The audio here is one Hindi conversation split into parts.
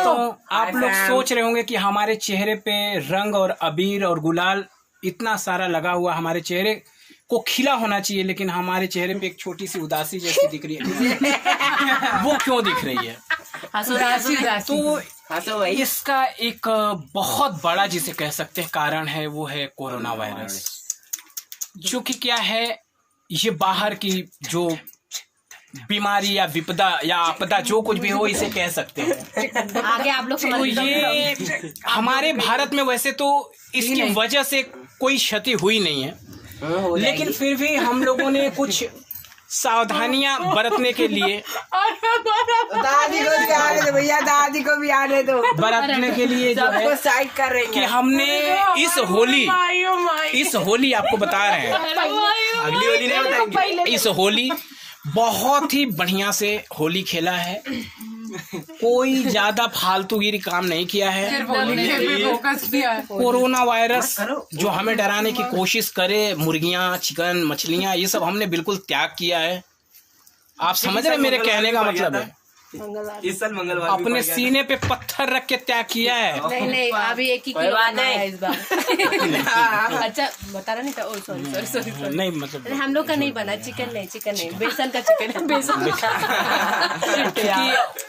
तो आप लोग सोच रहे होंगे कि हमारे चेहरे पे रंग और अबीर और गुलाल इतना सारा लगा हुआ, हमारे चेहरे को खिला होना चाहिए, लेकिन हमारे चेहरे पे एक छोटी सी उदासी जैसी दिख रही है। वो क्यों दिख रही है? तो इसका एक बहुत बड़ा जिसे कह सकते हैं कारण है, वो है कोरोना वायरस, जो कि क्या है, ये बाहर की जो बीमारी या विपदा या आपदा जो कुछ भी हो इसे कह सकते हैं। आगे आप लोग तो ये हमारे भारत में वैसे तो इसकी वजह से कोई क्षति हुई नहीं है, लेकिन फिर भी हम लोगों ने कुछ सावधानियां बरतने के लिए दादी को भी आने दो भैया, दादी को भी आने दो, बरतने के लिए जो है साइड कर रही कि हमने इस होली आपको बता रहे हैं, अगली होली नहीं बताएंगे, इस होली बहुत ही बढ़िया से होली खेला है, कोई ज्यादा फालतूगिरी काम नहीं किया है। कोरोना वायरस जो हमें डराने की कोशिश करे, मुर्गियां, चिकन, मछलियां, ये सब हमने बिल्कुल त्याग किया है। आप समझ रहे मेरे कहने का मतलब है? इस साल मंगलवार अपने सीने पे पत्थर रख के त्याग किया है। नहीं अभी एक ही किलो बना है इस बार। अच्छा बता रहा नहीं था, सॉरी नहीं मतलब हम लोग का नहीं बना, चिकन नहीं, बेसन का चिकन है, बेसन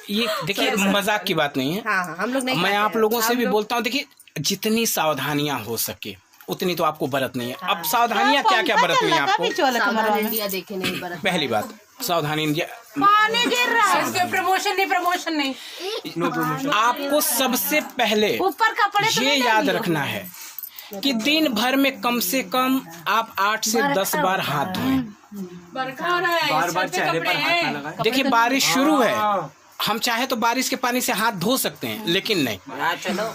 ये देखिए मजाक की बात नहीं है। हाँ, हम लोग नहीं, मैं आप लोगों से भी बोलता हूँ, देखिए जितनी सावधानियां हो सके उतनी तो आपको बरतनी है। अब सावधानियां क्या क्या बरतनी है आपको? इंडिया देखे नहीं बरत। पहली बात सावधानी पानी गिर रहा है, प्रमोशन नहीं आपको सबसे पहले ऊपर कपड़े ये याद रखना है कि दिन भर में कम से कम आप 8 से 10 बार हाथ धोएं। बार चेहरे पर हाथ ना लगाएं। देखिए बारिश शुरू है, हम चाहे तो बारिश के पानी से हाथ धो सकते हैं, लेकिन नहीं,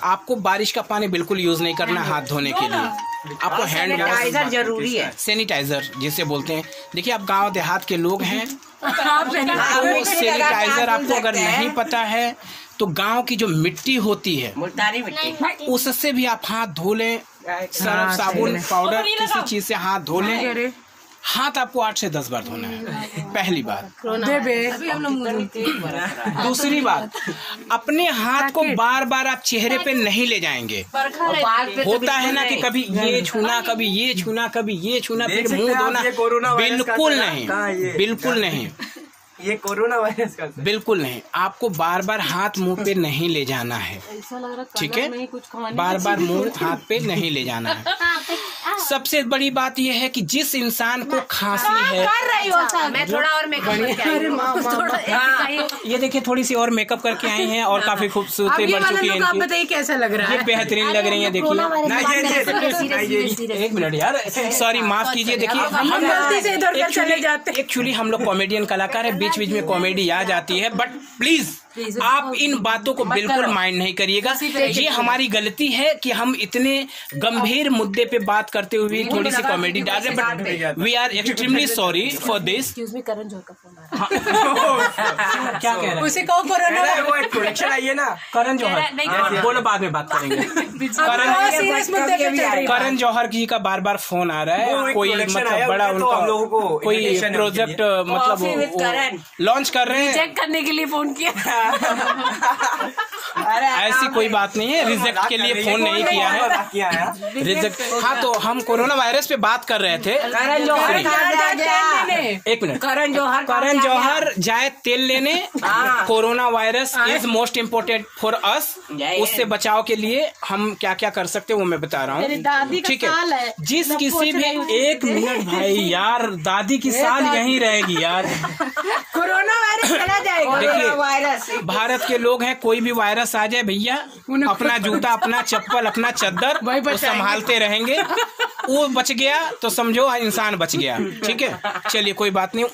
आपको बारिश का पानी बिल्कुल यूज नहीं करना हाथ धोने के लिए। आपको हैंड सैनिटाइजर जरूरी है, सैनिटाइजर जिसे बोलते हैं। देखिए आप गांव देहात के लोग हैं, तो सैनिटाइजर आपको अगर नहीं पता है तो गांव की जो मिट्टी होती है, मुल्तानी मिट्टी, उससे भी आप हाथ धो लें, सर्फ साबुन पाउडर किसी चीज से हाथ धो लें। हाथ आपको 8 से 10 बार धोना है, पहली बात। दूसरी बात, अपने हाथ को बार बार आप चेहरे पे नहीं ले जाएंगे। होता है ना कि कभी ये छूना, कभी ये छूना, कभी ये छूना, फिर मुंह धोना। बिल्कुल नहीं, बिल्कुल नहीं, ये कोरोना वायरस का बिल्कुल नहीं। आपको बार बार हाथ मुंह पे नहीं ले जाना है, ठीक है? बार बार मुंह हाथ पे नहीं ले जाना है। सबसे बड़ी बात यह है कि जिस इंसान को खांसी है, मैं थोड़ा और मेकअप ये देखिए थोड़ी सी और मेकअप करके आई हैं और काफी खूबसूरती बढ़ चुकी है इनकी। बताइए कैसा लग रहा ये बेहतरीन लग रही है। देखिए एक मिनट यार, सॉरी माफ कीजिए। देखिए हम गलती से इधर चले जाते हैं। एक्चुअली हम लोग कॉमेडियन कलाकार है, बीच बीच में कॉमेडी आ जाती है, बट प्लीज आप इन बातों को बिल्कुल माइंड नहीं करिएगा। ये हमारी गलती है कि हम इतने गंभीर मुद्दे पे बात करते हुए थोड़ी सी कॉमेडी डाल रहे हैं, but we are extremely sorry for this. Karan Johar का फोन आ रहा है। क्या कह रहे हैं? उसे कहो कोरोना वो एक प्रोडक्शन आई है ना, करण जौहर, बोलो बाद में बात करेंगे। करण जौहर जी का बार बार फोन आ रहा है, कोई मतलब बड़ा उनका कोई प्रोजेक्ट मतलब लॉन्च कर रहे हैं, चेक करने के लिए फोन किया। ऐसी कोई बात नहीं है, रिजेक्ट के लिए फोन नहीं किया है, रिजेक्ट। हाँ तो हम कोरोना वायरस पे बात कर रहे थे। करण जौहर एक मिनट, करण जौहर जाए तेल लेने। Corona virus is most important for us. उससे बचाव के लिए हम क्या क्या कर सकते हैं वो मैं बता रहा हूँ, ठीक है? जिस किसी भी, एक मिनट भाई यार, दादी की साल यहीं रहेगी यार। कोरोना वायरस चला जाएगा। देखिए भारत के लोग हैं, कोई भी वायरस आ जाए भैया, अपना जूता, अपना चप्पल, अपना चद्दर वो संभालते रहेंगे। वो बच गया तो समझो इंसान बच गया, ठीक है? चलिए कोई बात नहीं,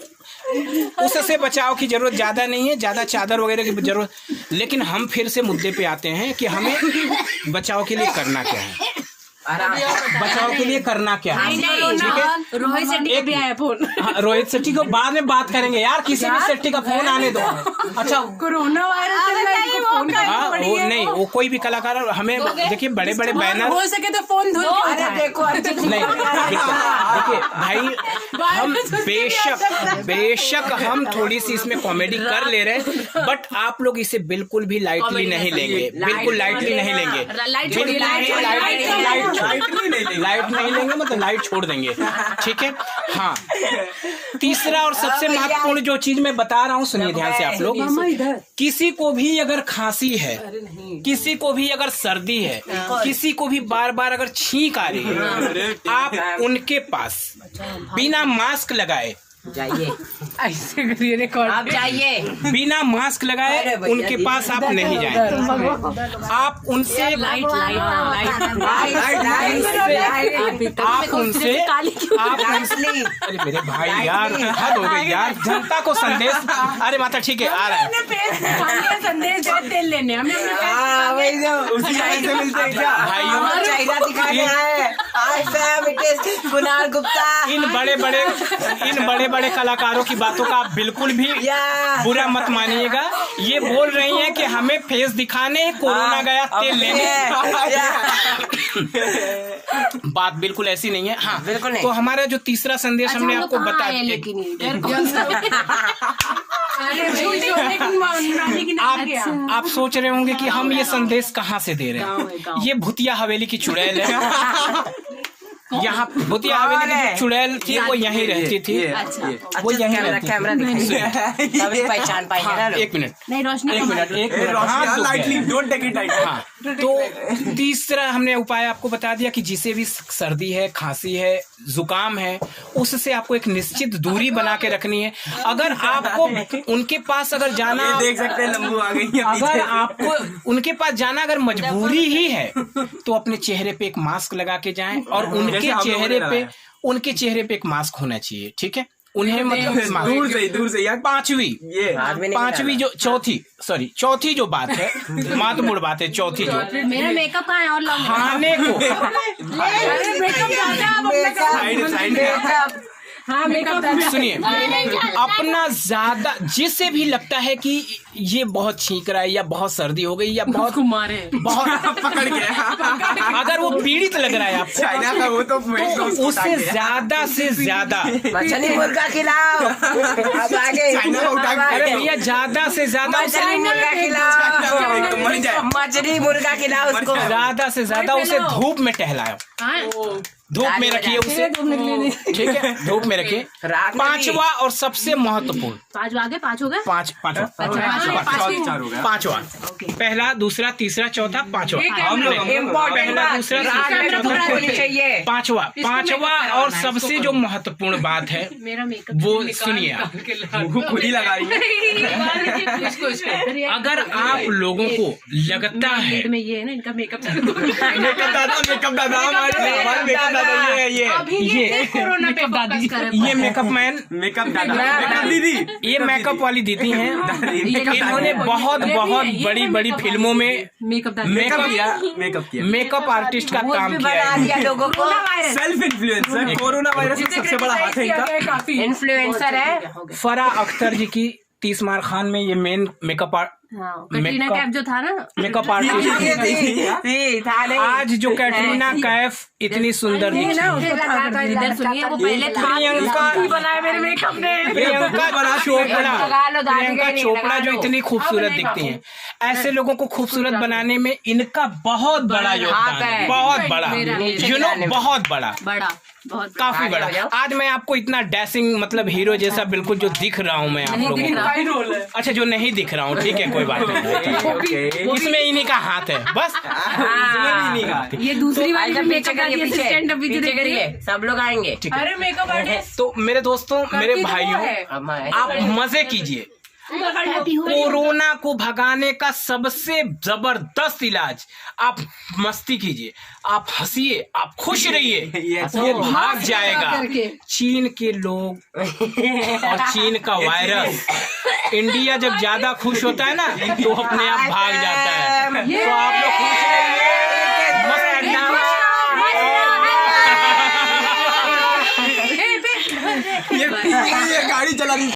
उससे बचाव की जरूरत ज्यादा नहीं है, ज्यादा चादर वगैरह की जरूरत। लेकिन हम फिर से मुद्दे पे आते हैं कि हमें बचाव के लिए करना क्या है, बचाव के लिए करना क्या है, ठीक है? रोहित शेट्टी का भी आया फोन। रोहित शेट्टी को बाद में बात करेंगे यार, किसी भी शेट्टी का फोन आने दो। अच्छा कोरोना वायरस हाँ, वो नहीं, वो कोई भी कलाकार हमें देखिए बड़े बड़े बैनर हो सके तो फोन धो अरे देखो अर्जित सिंह नहीं देखिए भाई हम बेशक हम थोड़ी सी इसमें कॉमेडी कर ले रहे हैं, बट आप लोग इसे बिल्कुल भी लाइटली नहीं लेंगे, बिल्कुल लाइटली नहीं लेंगे, लाइट नहीं लेंगे, मतलब लाइट छोड़ देंगे, ठीक है। हाँ, तीसरा और सबसे महत्वपूर्ण जो चीज मैं बता रहा हूँ, सुनिए ध्यान से आप लोग। किसी को भी अगर खांसी है, किसी को भी अगर सर्दी है, किसी को भी बार बार अगर छींक आ रही है, आप उनके पास बिना मास्क लगाए जाइए, ऐसे करिए रिकॉर्ड, आप जाइए, बिना मास्क लगाए उनके पास आप नहीं जाएंगे। आप उनसे लाइट आप उनसे अरे मेरे भाई यार हद हो गई यार, जनता को संदेश। अरे माता ठीक है आ रहा है संदेश तेल लेने हमें वही जो उसी से मिलते हैं क्या भाइयों, चाइना दिखाने आए आज कुणाल गुप्ता। इन बड़े बड़े कलाकारों की बातों का आप बिल्कुल भी बुरा मत मानिएगा। ये बोल रही हैं कि हमें फेस दिखाने कोरोना गया तेल लेने, बात बिल्कुल ऐसी नहीं है। हाँ बिल्कुल नहीं। तो हमारा जो तीसरा संदेश हमने आपको बता दिया, आप सोच रहे होंगे कि हम ये संदेश कहाँ से दे रहे हैं। ये भूतिया हवेली की चुड़ैल है। यहाँ भूतिया हवेली की जो चुड़ैल थी वो यहीं रहती थी, वो यहीं रहती थी। पहचान पाएंगे ना। एक मिनट नहीं, रोशनी हाँ, तो तीसरा हमने उपाय आपको बता दिया कि जिसे भी सर्दी है, खांसी है, जुकाम है, उससे आपको एक निश्चित दूरी बना के रखनी है। अगर आपको उनके पास अगर जाना, देख सकते हैं लंबू आ गई है, अगर आपको उनके पास जाना अगर मजबूरी ही है तो अपने चेहरे पे एक मास्क लगा के जाएं, और उनके चेहरे पे एक मास्क होना चाहिए, ठीक है। उन्हें मतलब दूर से यार। पांचवी जो चौथी जो बात है, महत्वपूर्ण बात है, चौथी जो मेरा मेकअप कहाँ है और खाने को हाँ मेकअप सुनिए, अपना ज्यादा जिससे भी लगता है कि ये बहुत छींक रहा है या बहुत सर्दी हो गई या बहुत पकड़ के अगर वो पीड़ित लग रहा है आपको, चाइना का वो तो उससे ज्यादा से ज्यादा मछली मुर्गा खिलाओ, अब आगे चाइना को उठा के अरे भैया ज्यादा से ज्यादा मछली मुर्गा खिलाओ, मछली मुर्गा खिलाओ उसको, ज्यादा से ज्यादा उसे धूप में टहलाओ, धूप में रखिए उसे, ठीक है, धूप में रखिए। पांचवा और सबसे महत्वपूर्ण, पांच हो गए, पांचवा, पहला, दूसरा, तीसरा, चौथा, पांचवा, पहला, दूसरा, चाहिए पांचवा और सबसे जो महत्वपूर्ण बात है मेरा मेकअप वो सुनिए आप। खुद ही लगा रही है। अगर आप लोगों को लगता है में ये है ना, इनका मेकअप मेकअप दादा हमारे मेकअप ये कोरोना पे दादी, ये मेकअप मैन, मेकअप दीदी, ये मेकअप वाली दीदी हैं। इन्होंने बहुत बड़ी फिल्मों में मेकअप आर्टिस्ट का काम किया है। लोगों को सेल्फ इन्फ्लुएंसर, कोरोना वायरस का सबसे बड़ा हाथ है इनका। इन्फ्लुएंसर है। फराह अख्तर जी की 30 मार खान में ये मेन मेकअप कटरीना कैफ जो था ना, मेकअप आर्टिस्ट। आज जो कैटरीना कैफ इतनी सुंदर दिखी, वो पहले था प्रियंका चोपड़ा जो इतनी खूबसूरत दिखती हैं, ऐसे लोगों को खूबसूरत बनाने में इनका बहुत बड़ा योगदान है, बहुत बड़ा, बहुत बड़ा, काफी बड़ा। आज मैं आपको इतना डैशिंग मतलब हीरो जैसा बिल्कुल जो दिख रहा हूँ मैं आप लोगों को, अच्छा जो नहीं दिख रहा हूँ, ठीक है, कोई बात नहीं, इसमें इन्हीं का हाथ है बस। ये दूसरी वाली मेकअप सब लोग आएंगे। अरे मेकअप आर्टिस्ट, तो मेरे दोस्तों, मेरे भाइयों, आप मजे कीजिए। कोरोना को भगाने का सबसे जबरदस्त इलाज, आप मस्ती कीजिए, आप हंसिए, आप खुश रहिए, वो भाग जाएगा। चीन के लोग और चीन का वायरस, इंडिया जब ज्यादा खुश होता है ना तो अपने आप भाग जाता है। तो आप